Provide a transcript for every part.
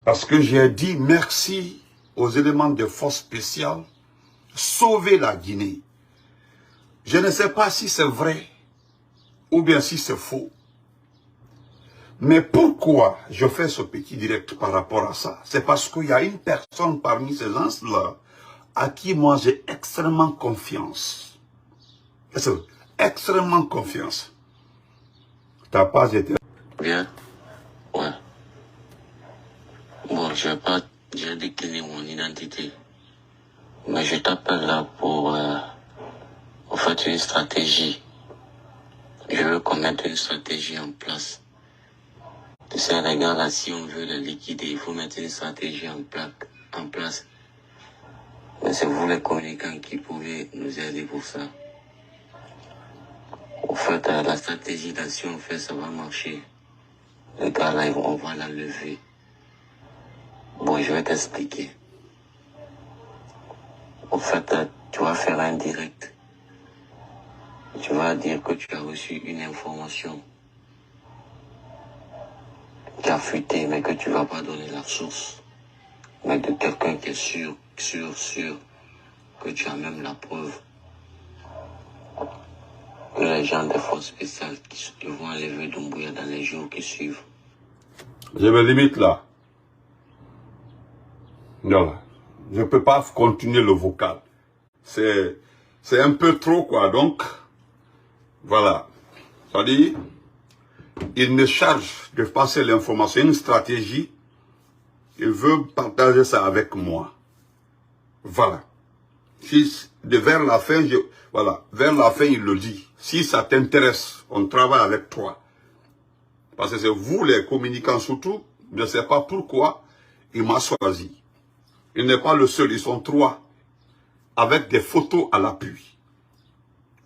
Parce que j'ai dit merci aux éléments de force spéciale, sauver la Guinée. Je ne sais pas si c'est vrai ou bien si c'est faux. Mais pourquoi je fais ce petit direct par rapport à ça? C'est parce qu'il y a une personne parmi ces gens-là à qui moi j'ai extrêmement confiance. Extrêmement confiance. Ta page était... Bien. Ouais. Bon, je vais pas déjà décliner mon identité. Mais je t'appelle là pour faire une stratégie. Je veux qu'on mette une stratégie en place. Tu sais, les gars, là, si on veut les liquider, il faut mettre une stratégie en place. Mais c'est vous les communicants qui pouvez nous aider pour ça. En fait, la stratégie là, si on fait, ça va marcher. Les gars, là, on va la lever. Bon, je vais t'expliquer. En fait, tu vas faire un direct. Tu vas dire que tu as reçu une information qui a fuité, mais que tu ne vas pas donner la source. Mais de quelqu'un qui est sûr que tu as même la preuve. Que les gens des forces spéciales qui vont enlever Doumbouya dans les jours qui suivent. Je me limite là. Voilà. Je ne peux pas continuer le vocal. C'est un peu trop, quoi. Donc, voilà. C'est-à-dire, il me charge de passer l'information, une stratégie. Il veut partager ça avec moi. Voilà. Si, vers la fin, voilà. Vers la fin, il le dit. Si ça t'intéresse, on travaille avec toi. Parce que c'est vous, les communicants surtout. Je ne sais pas pourquoi il m'a choisi. Il n'est pas le seul, ils sont 3. Avec des photos à l'appui.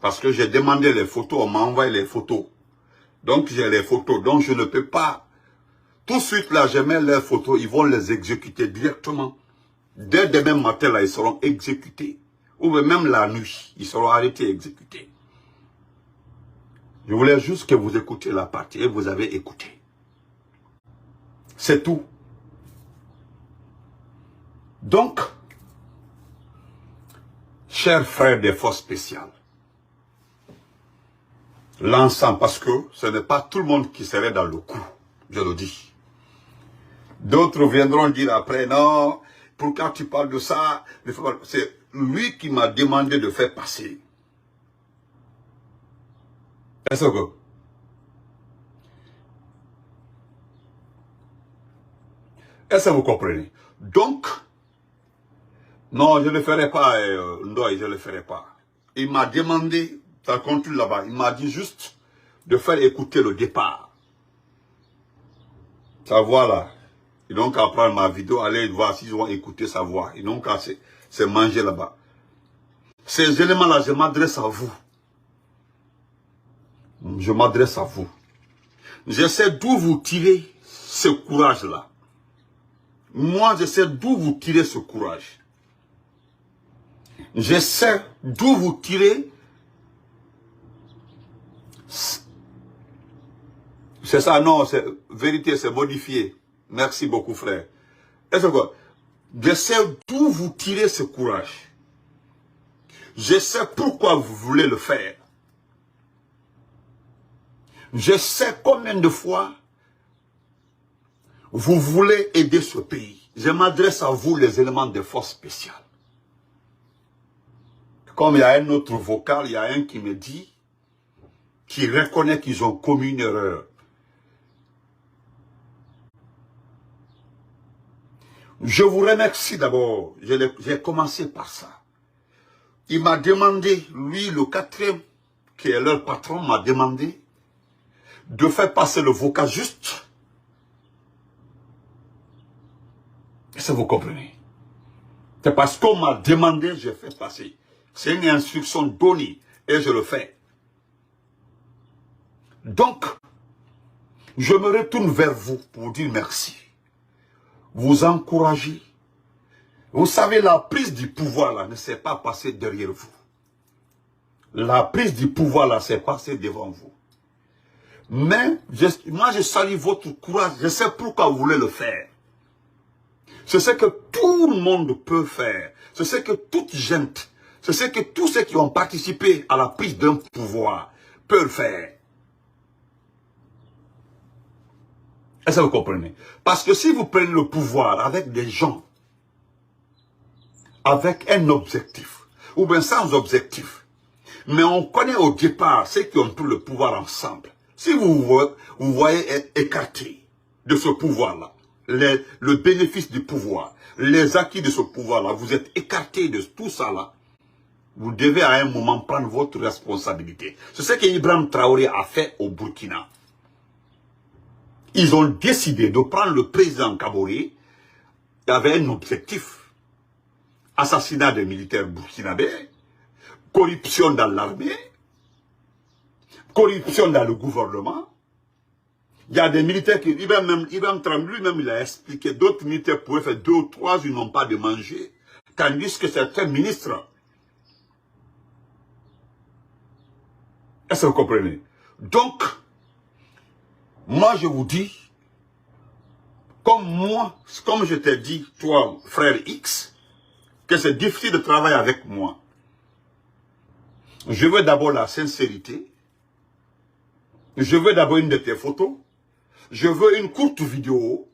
Parce que j'ai demandé les photos, on m'a envoyé les photos. Donc j'ai les photos, donc je ne peux pas. Tout de suite là, je mets les photos, ils vont les exécuter directement. Dès demain matin là, ils seront exécutés. Ou même la nuit, ils seront arrêtés et exécutés. Je voulais juste que vous écoutiez la partie et vous avez écouté. C'est tout. Donc, chers frères des forces spéciales, l'ensemble, parce que ce n'est pas tout le monde qui serait dans le coup, je le dis. D'autres viendront dire après, non, pourquoi tu parles de ça? C'est lui qui m'a demandé de faire passer. Est-ce que... Est-ce que vous comprenez? Donc, non, je ne le ferai pas, Ndoye, je ne le ferai pas. Il m'a demandé, ça continue là-bas, il m'a dit juste de faire écouter le départ. Sa voix là. Ils n'ont qu'à prendre ma vidéo, aller voir s'ils vont écouter sa voix. Ils n'ont qu'à se manger là-bas. Ces éléments-là, je m'adresse à vous. Je m'adresse à vous. Je sais d'où vous tirez ce courage-là. Moi, je sais d'où vous tirez ce courage. Je sais d'où vous tirez. C'est ça, non, c'est vérité, c'est modifié. Merci beaucoup, frère. Est-ce que je sais d'où vous tirez ce courage. Je sais pourquoi vous voulez le faire. Je sais combien de fois vous voulez aider ce pays. Je m'adresse à vous, les éléments de force spéciale. Comme il y a un autre vocal, il y a un qui me dit, qui reconnaît qu'ils ont commis une erreur. Je vous remercie d'abord. J'ai commencé par ça. Il m'a demandé, lui, le 4e, qui est leur patron, m'a demandé de faire passer le vocal juste. Est-ce que vous comprenez? C'est parce qu'on m'a demandé, je fais passer. C'est une instruction donnée et je le fais. Donc, je me retourne vers vous pour vous dire merci. Vous encourager. Vous savez, la prise du pouvoir là ne s'est pas passée derrière vous. La prise du pouvoir là s'est passée devant vous. Mais moi je salue votre courage. Je sais pourquoi vous voulez le faire. C'est ce que tout le monde peut faire. C'est ce que toute gente, c'est ce que tous ceux qui ont participé à la prise d'un pouvoir peuvent faire. Est-ce que vous comprenez? Parce que si vous prenez le pouvoir avec des gens, avec un objectif, ou bien sans objectif, mais on connaît au départ ceux qui ont pris le pouvoir ensemble. Si vous voyez être écarté de ce pouvoir-là, le bénéfice du pouvoir, les acquis de ce pouvoir-là, vous êtes écarté de tout ça là, vous devez à un moment prendre votre responsabilité. C'est ce que Ibrahim Traoré a fait au Burkina. Ils ont décidé de prendre le président Kaboré. Il y avait un objectif. Assassinat des militaires burkinabés, corruption dans l'armée, corruption dans le gouvernement. Il y a des militaires qui, Ibrahim Traoré lui-même, il a expliqué, d'autres militaires pouvaient faire 2 ou 3 jours, ils n'ont pas de manger. Tandis que certains ministres, est-ce que vous comprenez? Donc, moi je vous dis, comme je t'ai dit, toi, frère X, que c'est difficile de travailler avec moi. Je veux d'abord la sincérité. Je veux d'abord une de tes photos. Je veux une courte vidéo.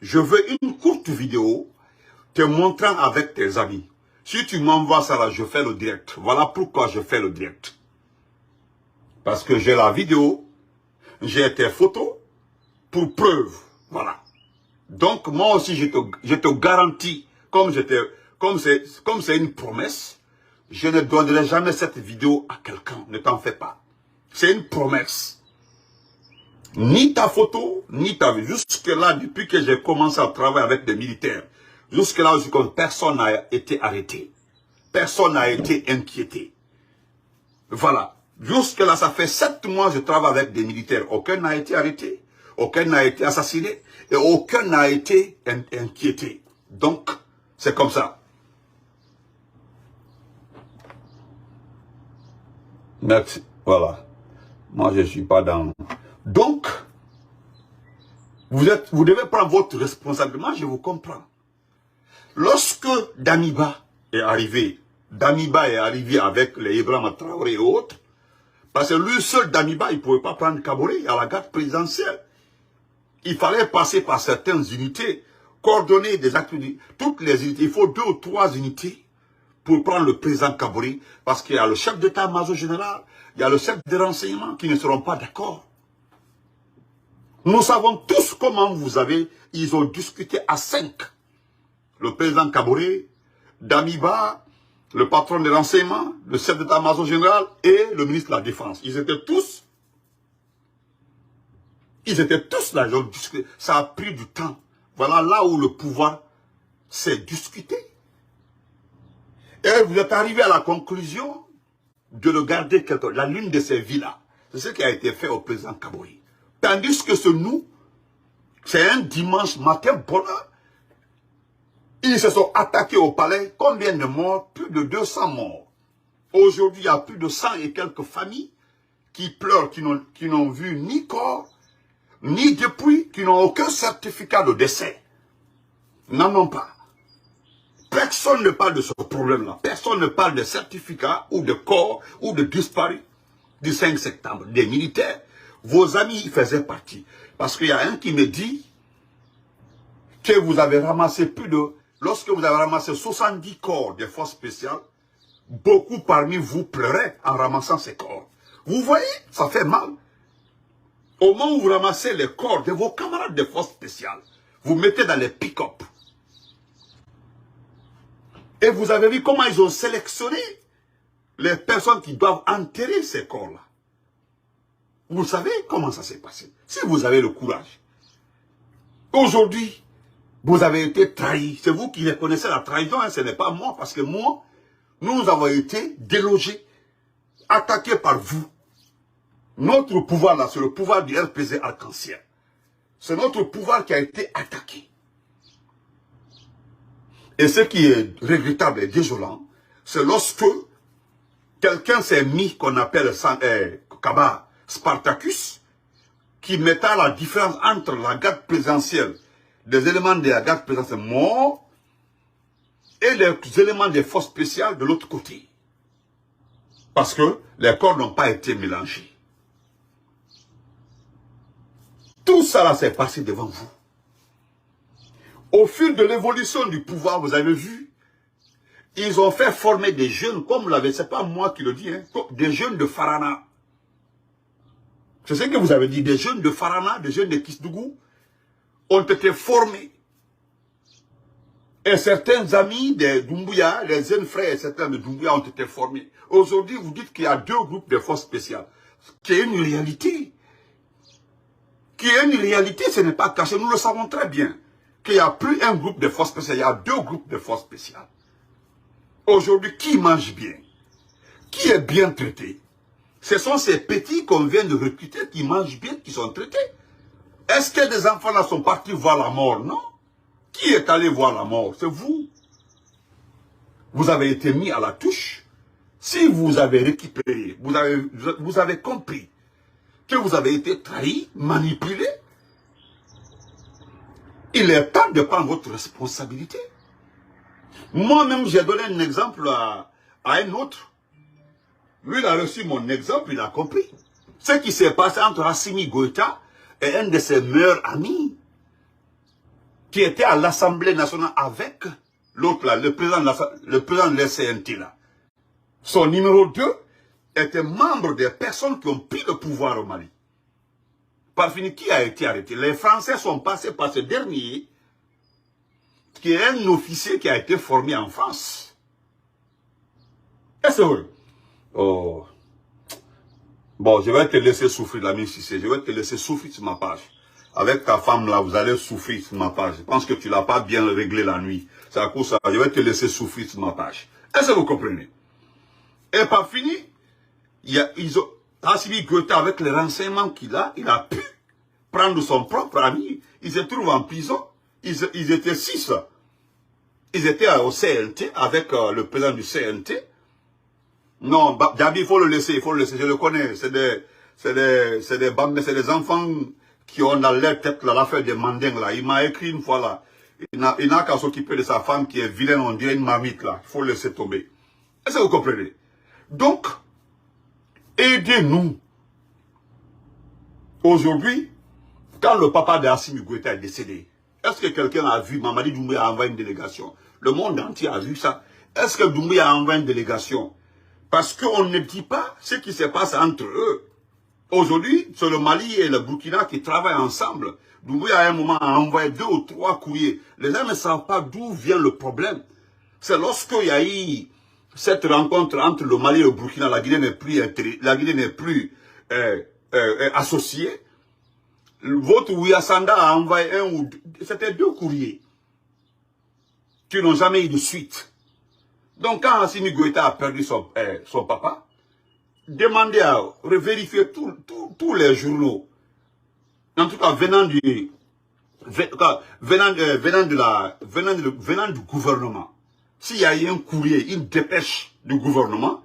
Je veux une courte vidéo te montrant avec tes amis. Si tu m'envoies ça là, je fais le direct. Voilà pourquoi je fais le direct. Parce que j'ai la vidéo, j'ai tes photos pour preuve. Voilà. Donc moi aussi je te garantis, comme c'est une promesse, je ne donnerai jamais cette vidéo à quelqu'un. Ne t'en fais pas. C'est une promesse. Ni ta photo, ni ta vie. Jusque-là, depuis que j'ai commencé à travailler avec des militaires, jusque-là, personne n'a été arrêté. Personne n'a été inquiété. Voilà. Jusque-là, ça fait 7 mois que je travaille avec des militaires. Aucun n'a été arrêté. Aucun n'a été assassiné. Et aucun n'a été inquiété. Donc, c'est comme ça. Merci. Voilà. Moi, je ne suis pas dans... Donc, vous devez prendre votre responsabilité. Moi, je vous comprends. Lorsque Damiba est arrivé avec les Ibrahim Traoré et autres, parce que lui seul, Damiba, il ne pouvait pas prendre Kaboré à la garde présidentielle. Il fallait passer par certaines unités, coordonner des activités. Toutes les unités, il faut 2 ou 3 unités pour prendre le président Kaboré, parce qu'il y a le chef d'état-major général, il y a le chef de renseignement qui ne seront pas d'accord. Nous savons tous comment ils ont discuté à 5. Le président Kaboré, Damiba, le patron des renseignements, le chef d'état-major général et le ministre de la Défense. Ils étaient tous là, ils ont discuté. Ça a pris du temps. Voilà là où le pouvoir s'est discuté. Et vous êtes arrivé à la conclusion de le garder l'une de ces villas. C'est ce qui a été fait au président Kaboré. Tandis que c'est un dimanche matin, bonheur. Ils se sont attaqués au palais. Combien de morts? Plus de 200 morts. Aujourd'hui, il y a plus de 100 et quelques familles qui pleurent, qui n'ont vu ni corps, ni dépouille, qui n'ont aucun certificat de décès. N'en ont pas. Personne ne parle de ce problème-là. Personne ne parle de certificat ou de corps ou de disparus du 5 septembre. Des militaires. Vos amis y faisaient partie. Parce qu'il y a un qui me dit que vous avez ramassé lorsque vous avez ramassé 70 corps des forces spéciales, beaucoup parmi vous pleuraient en ramassant ces corps. Vous voyez, ça fait mal. Au moment où vous ramassez les corps de vos camarades des forces spéciales, vous mettez dans les pick-up. Et vous avez vu comment ils ont sélectionné les personnes qui doivent enterrer ces corps-là. Vous savez comment ça s'est passé. Si vous avez le courage. Aujourd'hui, vous avez été trahi. C'est vous qui reconnaissez la trahison, hein, ce n'est pas moi. Parce que moi, nous avons été délogés, attaqués par vous. Notre pouvoir là, c'est le pouvoir du RPZ Arc-en-Ciel. C'est notre pouvoir qui a été attaqué. Et ce qui est regrettable et désolant, c'est lorsque quelqu'un s'est mis, qu'on appelle Spartacus, qui mettait la différence entre la garde présidentielle des éléments de la garde présidentielle morts et les éléments des forces spéciales de l'autre côté. Parce que les corps n'ont pas été mélangés. Tout ça là s'est passé devant vous. Au fil de l'évolution du pouvoir, vous avez vu, ils ont fait former des jeunes, comme vous l'avez, c'est pas moi qui le dis, hein, des jeunes de Farana. C'est ce que vous avez dit, des jeunes de Farana, des jeunes de Kisdougou, ont été formés. Et certains amis de Doumbouya, les jeunes frères et certains de Doumbouya ont été formés. Aujourd'hui, vous dites qu'il y a 2 groupes de forces spéciales. Qui est une réalité. Qui est une réalité, ce n'est pas caché. Nous le savons très bien. Qu'il n'y a plus un groupe de forces spéciales, il y a 2 groupes de forces spéciales. Aujourd'hui, qui mange bien? Qui est bien traité? Ce sont ces petits qu'on vient de recruter qui mangent bien, qui sont traités. Est-ce que des enfants là sont partis voir la mort? Non. Qui est allé voir la mort? C'est vous. Vous avez été mis à la touche. Si vous avez récupéré, vous avez compris que vous avez été trahi, manipulé, il est temps de prendre votre responsabilité. Moi-même, j'ai donné un exemple à un autre. Lui, il a reçu mon exemple, il a compris. Ce qui s'est passé entre Assimi Goïta et un de ses meilleurs amis, qui était à l'Assemblée nationale avec l'autre là, le président de la CNT là. Son numéro 2 était membre des personnes qui ont pris le pouvoir au Mali. Par fini, qui a été arrêté? Les Français sont passés par ce dernier, qui est un officier qui a été formé en France. Est-ce que vrai? Oh. Bon, je vais te laisser souffrir, l'ami Cissé. Je vais te laisser souffrir sur ma page. Avec ta femme là, vous allez souffrir sur ma page. Je pense que tu ne l'as pas bien réglé la nuit. C'est à cause de ça. Je vais te laisser souffrir sur ma page. Est-ce que vous comprenez? Et par fini, Assimi Goïta, avec les renseignements qu'il a, il a pu prendre son propre ami. Ils se trouvent en prison. Ils étaient 6. Ils étaient au CNT avec le président du CNT. Non, Dabi, il faut le laisser, je le connais. C'est des enfants qui ont dans leur tête l'affaire des mandingues là. Il m'a écrit une fois là. Il n'a qu'à s'occuper de sa femme qui est vilaine, on dirait une marmite là. Il faut le laisser tomber. Est-ce que vous comprenez? Donc, aidez-nous. Aujourd'hui, quand le papa de Assimi Goïta est décédé, est-ce que quelqu'un a vu, Mamadi Doumbouya a envoyé une délégation? Le monde entier a vu ça. Est-ce que Doumbouya a envoyé une délégation? Parce qu'on ne dit pas ce qui se passe entre eux. Aujourd'hui, c'est le Mali et le Burkina qui travaillent ensemble. Doumbouya à un moment a envoyé 2 ou 3 courriers. Les gens ne savent pas d'où vient le problème. C'est lorsqu'il y a eu cette rencontre entre le Mali et le Burkina, la Guinée n'est plus associée. Votre Ouyassanda a envoyé c'était 2 courriers qui n'ont jamais eu de suite. Donc quand Assimi Goïta a perdu son papa, demandez à vérifier tous les journaux, en tout cas venant du gouvernement. S'il y a eu un courrier, une dépêche du gouvernement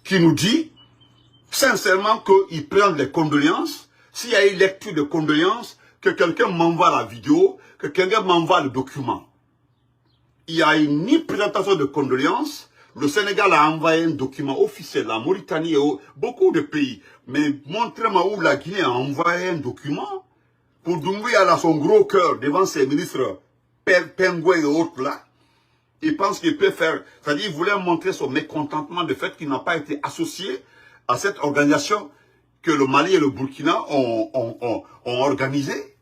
qui nous dit sincèrement qu'ils prennent les condoléances, s'il y a eu lecture de condoléances, que quelqu'un m'envoie la vidéo, que quelqu'un m'envoie le document. Il n'y a eu ni présentation de condoléances. Le Sénégal a envoyé un document officiel, la Mauritanie et beaucoup de pays. Mais montrez-moi où la Guinée a envoyé un document pour Doumbouya à son gros cœur devant ses ministres Pengouin et autres là. Il pense qu'il peut faire, c'est-à-dire il voulait montrer son mécontentement du fait qu'il n'a pas été associé à cette organisation que le Mali et le Burkina ont organisée.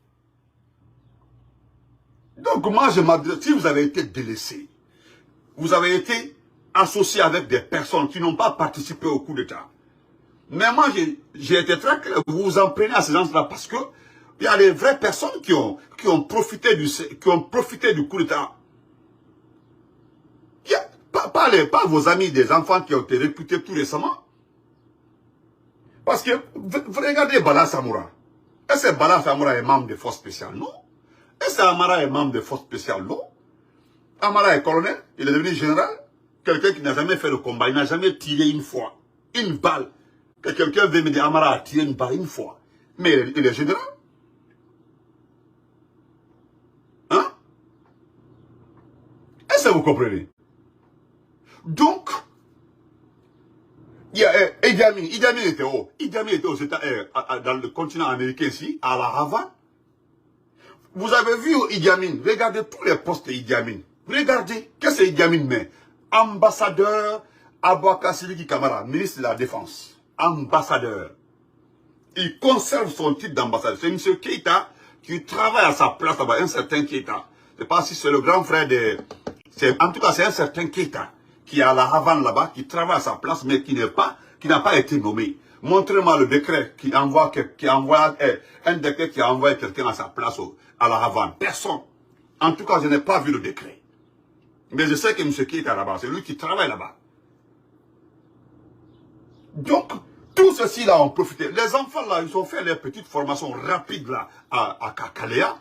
Donc moi je m'adresse, si vous avez été délaissé, vous avez été associé avec des personnes qui n'ont pas participé au coup d'État. Mais moi j'ai été très clair, vous vous en prenez à ces gens-là parce que il y a des vraies personnes qui ont profité du coup d'État. Pas vos amis, des enfants qui ont été recrutés tout récemment. Parce que, regardez Bala Samoura. Est-ce que Bala Samoura est membre des forces spéciales? Non. Est-ce que Amara est membre des forces spéciales? Non. Amara est colonel, il est devenu général. Quelqu'un qui n'a jamais fait le combat, il n'a jamais tiré une fois, une balle. Que quelqu'un veut me dire Amara a tiré une balle une fois. Mais il est général. Est-ce que vous comprenez? Donc, il y a Idi Amin. Idi Amin était où? Idi Amin était aux États, dans le continent américain ici, à la Havane. Vous avez vu Idi Amin, regardez tous les postes d'Idi Amin. Regardez, qu'est-ce que Idi Amin met? Ambassadeur Aboubacar Sidiki Kamara, ministre de la Défense. Ambassadeur. Il conserve son titre d'ambassadeur. C'est M. Keïta qui travaille à sa place là-bas, un certain Keïta. Je ne sais pas si c'est le grand frère de... En tout cas, c'est un certain Keïta qui est à la Havane là-bas, qui travaille à sa place, mais qui n'a pas été nommé. Montrez-moi le décret qui envoie un décret qui a envoyé quelqu'un à sa place à la Havane. Personne. En tout cas, je n'ai pas vu le décret. Mais je sais que M. Keïta là-bas, c'est lui qui travaille là-bas. Donc, tout ceci là ont profité. Les enfants là, ils ont fait leur petite formation rapide là à Kalea.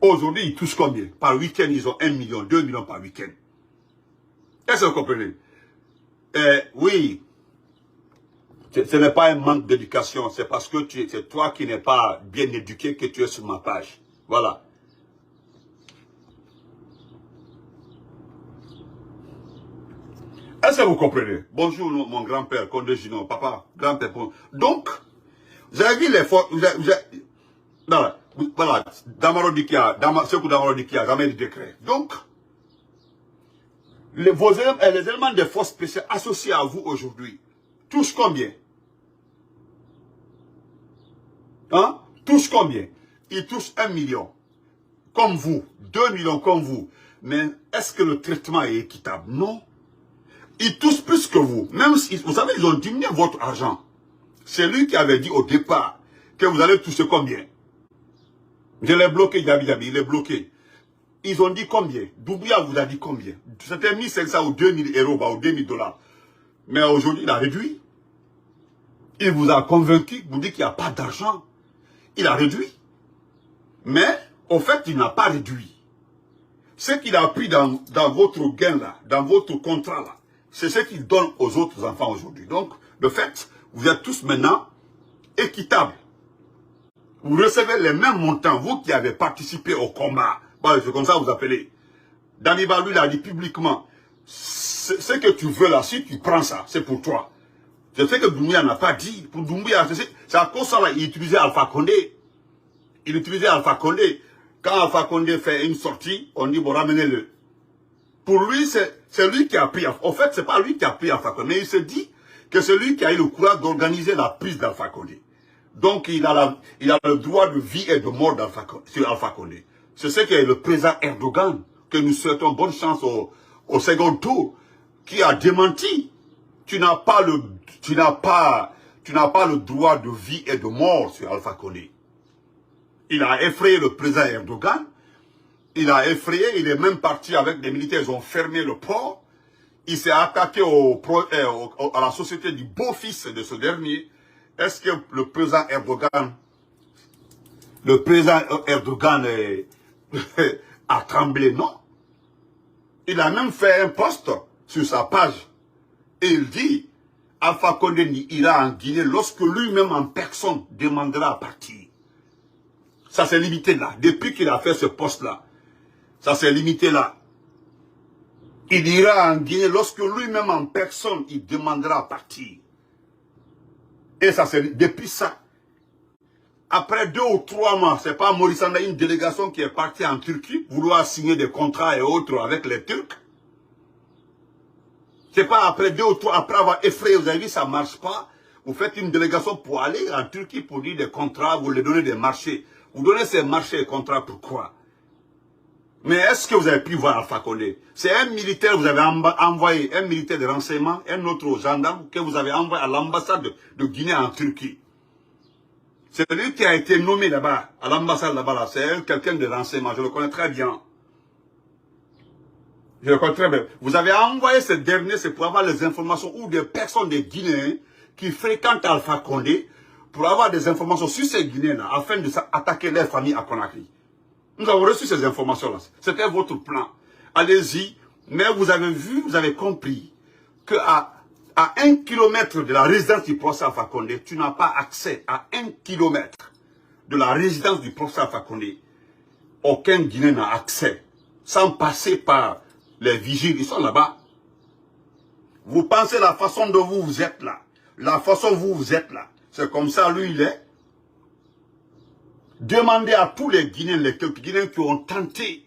Aujourd'hui, ils touchent combien? Par week-end, ils ont 1 million, 2 millions par week-end. Est-ce que vous comprenez? Oui. Ce n'est pas un manque d'éducation, c'est parce que c'est toi qui n'es pas bien éduqué que tu es sur ma page. Voilà. Est-ce que vous comprenez? Bonjour mon grand-père, Condé Gino, papa, grand-père. Donc, vous avez vu les forces, voilà, Damaro Dikia, Sekou Damaro Dikia, jamais de décret. Donc, les éléments des forces spéciales associés à vous aujourd'hui touchent combien? Hein? Touchent combien? Ils touchent 1 million. Comme vous. 2 millions comme vous. Mais est-ce que le traitement est équitable? Non. Ils touchent plus que vous. Même si, vous savez, ils ont diminué votre argent. C'est lui qui avait dit au départ que vous allez toucher combien? Je l'ai bloqué, Yabi, il est bloqué. Ils ont dit combien? Doumbouya vous a dit combien? C'était 1500 ou 2000 euros, ou 2000 $. Mais aujourd'hui, il a réduit. Il vous a convaincu, vous dit qu'il n'y a pas d'argent. Il a réduit. Mais, au fait, il n'a pas réduit. Ce qu'il a pris dans votre gain là, dans votre contrat là, c'est ce qu'il donne aux autres enfants aujourd'hui. Donc, de fait, vous êtes tous maintenant équitables. Vous recevez les mêmes montants, vous qui avez participé au combat. Bon, c'est comme ça que vous appelez. Damiba, lui, il a dit publiquement, ce que tu veux là, si tu prends ça, c'est pour toi. Je sais que Doumbouya n'a pas dit. Pour Doumbouya, c'est à cause de ça, il utilisait Alpha Condé. Il utilisait Alpha Condé. Quand Alpha Condé fait une sortie, on dit, bon, ramenez-le. Pour lui, c'est lui qui a pris. En fait, c'est pas lui qui a pris Alpha Condé. Mais il se dit que c'est lui qui a eu le courage d'organiser la prise d'Alpha Condé. Donc, il a le droit de vie et de mort sur Alpha Condé. C'est ce qu'est le président Erdogan, que nous souhaitons bonne chance au second tour, qui a démenti. Tu n'as pas le droit de vie et de mort sur Alpha Condé. Il a effrayé le président Erdogan. Il a effrayé, il est même parti avec des militaires, ils ont fermé le port. Il s'est attaqué à la société du beau-fils de ce dernier. Est-ce que le président Erdogan a tremblé? Non. Il a même fait un post sur sa page. Et il dit, Alpha Condé ira en Guinée lorsque lui-même en personne demandera à partir. Ça s'est limité là. Depuis qu'il a fait ce post-là, ça s'est limité là. Il ira en Guinée lorsque lui-même en personne, il demandera à partir. Et ça c'est depuis ça. Après 2 ou 3 mois, c'est pas Maurice Anda, une délégation qui est partie en Turquie, vouloir signer des contrats et autres avec les Turcs. C'est pas après 2 ou 3, après avoir effrayé, vous avez vu, ça marche pas. Vous faites une délégation pour aller en Turquie pour dire des contrats, vous les donnez des marchés. Vous donnez ces marchés et contrats pourquoi? Mais est-ce que vous avez pu voir Alpha Condé? C'est un militaire, vous avez envoyé, un militaire de renseignement, un autre gendarme que vous avez envoyé à l'ambassade de Guinée en Turquie. C'est lui qui a été nommé là-bas, à l'ambassade là-bas, c'est quelqu'un de renseignement, je le connais très bien. Je le connais très bien. Vous avez envoyé ce dernier, c'est pour avoir les informations ou des personnes des Guinéens qui fréquentent Alpha Condé, pour avoir des informations sur ces Guinéens-là, afin de attaquer leur famille à Conakry. Nous avons reçu ces informations-là. C'était votre plan. Allez-y. Mais vous avez vu, vous avez compris qu'à 1 kilomètre de la résidence du professeur Alpha Condé, tu n'as pas accès à 1 kilomètre de la résidence du professeur Alpha Condé. Aucun Guinéen n'a accès. sans passer par les vigiles, ils sont là-bas. Vous pensez la façon dont vous êtes là, la façon dont vous êtes là, c'est comme ça lui il est. Demandez à tous les Guinéens, les quelques Guinéens qui ont tenté,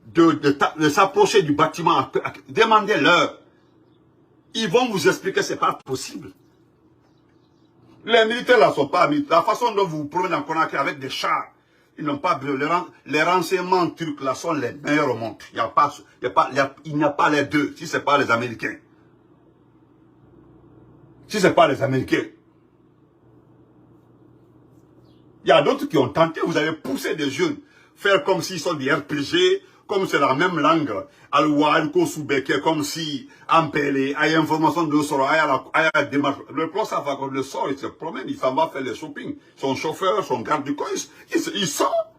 de s'approcher du bâtiment, demandez-leur. Ils vont vous expliquer que ce n'est pas possible. Les militaires là sont pas militaires. La façon dont vous vous promenez en Conakry avec des chars, ils n'ont pas les renseignements turcs là sont les meilleurs au monde. Il n'y a pas les deux, si ce n'est pas les Américains. Si ce n'est pas les Américains. Il y a d'autres qui ont tenté, vous avez poussé des jeunes, faire comme s'ils sont des RPG, comme c'est la même langue, Alouane, Kosoubeke, comme si Ampélé, a information de sort, a démarche. Le professeur va le sort, il se promène, il s'en va faire le shopping. Son chauffeur, son garde du corps, il sort.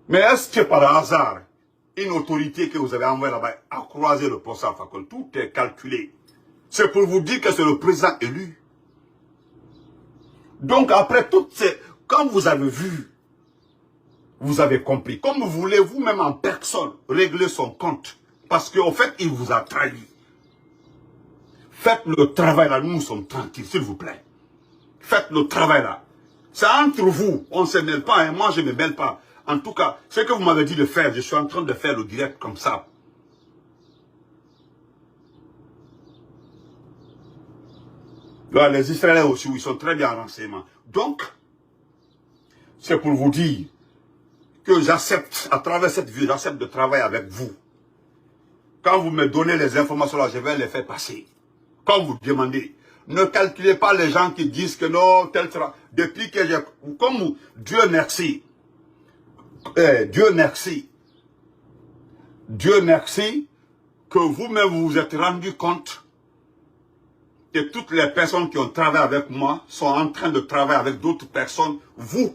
Mais est-ce que par hasard, une autorité que vous avez envoyée là-bas a croisé le professeur Fakol? Tout est calculé. C'est pour vous dire que c'est le président élu. Donc après toutes ces... Quand vous avez vu, vous avez compris. Comme vous voulez vous-même en personne régler son compte. Parce qu'en fait, il vous a trahi. Faites le travail là, nous sommes tranquilles, s'il vous plaît. Faites le travail là. C'est entre vous, on ne se mêle pas, et moi je ne me mêle pas. En tout cas, ce que vous m'avez dit de faire, je suis en train de faire le direct comme ça. Là, les Israéliens aussi, ils sont très bien en renseignement. Donc, c'est pour vous dire que j'accepte, à travers cette vidéo, j'accepte de travailler avec vous. Quand vous me donnez les informations là, je vais les faire passer. Quand vous demandez, ne calculez pas les gens qui disent que non, tel sera. Depuis que j'ai... Comme Dieu merci. Dieu merci. Dieu merci que vous-même vous vous êtes rendu compte que toutes les personnes qui ont travaillé avec moi sont en train de travailler avec d'autres personnes. Vous,